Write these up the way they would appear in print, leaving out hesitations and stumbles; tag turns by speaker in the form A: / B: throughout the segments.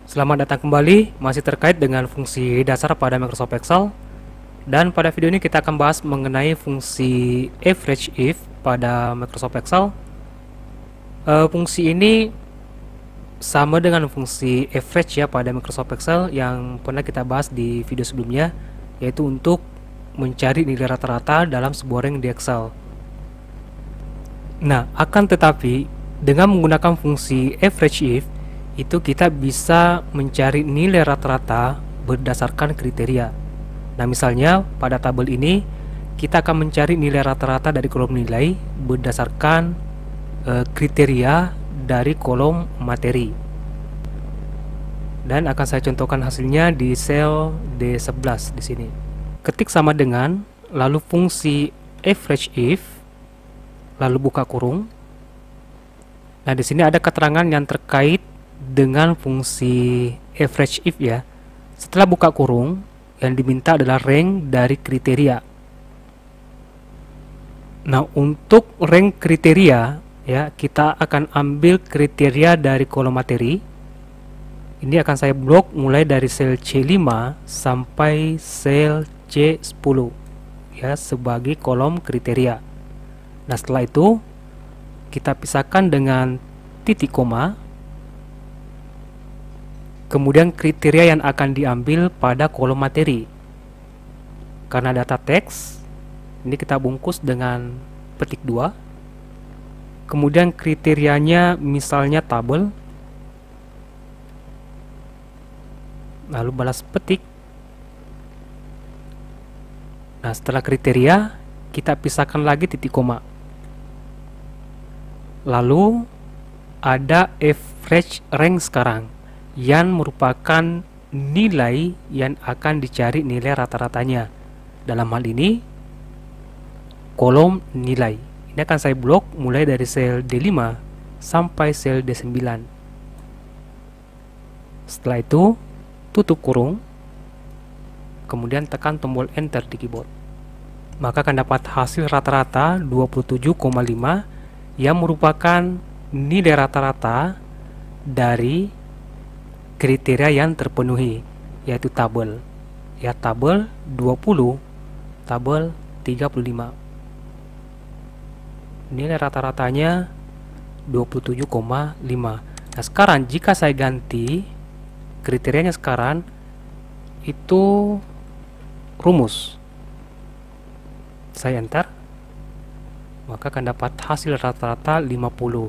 A: Selamat datang kembali, masih terkait dengan fungsi dasar pada Microsoft Excel. Dan pada video ini kita akan bahas mengenai fungsi average if pada Microsoft Excel. Fungsi ini sama dengan fungsi average ya pada Microsoft Excel yang pernah kita bahas di video sebelumnya, yaitu untuk mencari nilai rata-rata dalam sebuah rank di Excel. Nah, akan tetapi dengan menggunakan fungsi average if itu kita bisa mencari nilai rata-rata berdasarkan kriteria. Nah, misalnya pada tabel ini kita akan mencari nilai rata-rata dari kolom nilai berdasarkan kriteria dari kolom materi. Dan akan saya contohkan hasilnya di sel D11 di sini. Ketik sama dengan, lalu fungsi average if, lalu buka kurung. Nah, di sini ada keterangan yang terkait dengan fungsi average if ya. Setelah buka kurung, yang diminta adalah rank dari kriteria. Nah, untuk rank kriteria ya, kita akan ambil kriteria dari kolom materi. Ini akan saya blok mulai dari sel C5 sampai sel C10 ya, sebagai kolom kriteria. Nah, setelah itu kita pisahkan dengan titik koma. Kemudian kriteria yang akan diambil pada kolom materi. Karena data teks, ini kita bungkus dengan petik 2. Kemudian kriterianya misalnya tabel. Lalu balas petik. Nah, setelah kriteria, kita pisahkan lagi titik koma. Lalu ada average rank sekarang, yang merupakan nilai yang akan dicari nilai rata-ratanya. Dalam hal ini kolom nilai. Ini akan saya blok mulai dari sel D5 sampai sel D9. Setelah itu tutup kurung, kemudian tekan tombol enter di keyboard. Maka akan dapat hasil rata-rata 27,5 yang merupakan nilai rata-rata dari kriteria yang terpenuhi, yaitu tabel ya, tabel 20, tabel 35. Nilai rata-ratanya 27,5. Nah, sekarang jika saya ganti kriterianya, sekarang itu rumus, saya enter, maka akan dapat hasil rata-rata 50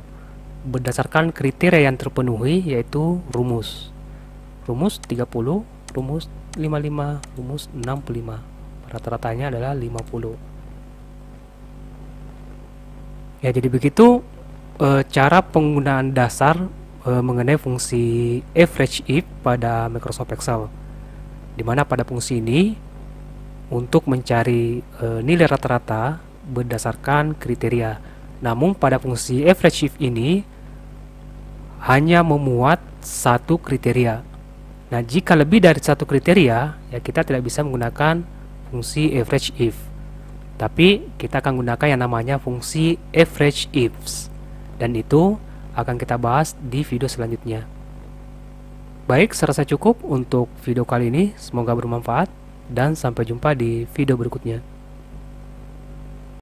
A: berdasarkan kriteria yang terpenuhi, yaitu rumus 30, rumus 55, rumus 65. Rata-ratanya adalah 50. Ya, jadi begitu cara penggunaan dasar mengenai fungsi average if pada Microsoft Excel. Dimana pada fungsi ini untuk mencari nilai rata-rata berdasarkan kriteria. Namun pada fungsi average if ini hanya memuat satu kriteria. Nah, jika lebih dari satu kriteria, ya kita tidak bisa menggunakan fungsi average if. Tapi kita akan gunakan yang namanya fungsi average ifs. Dan itu akan kita bahas di video selanjutnya. Baik, saya rasa cukup untuk video kali ini. Semoga bermanfaat dan sampai jumpa di video berikutnya.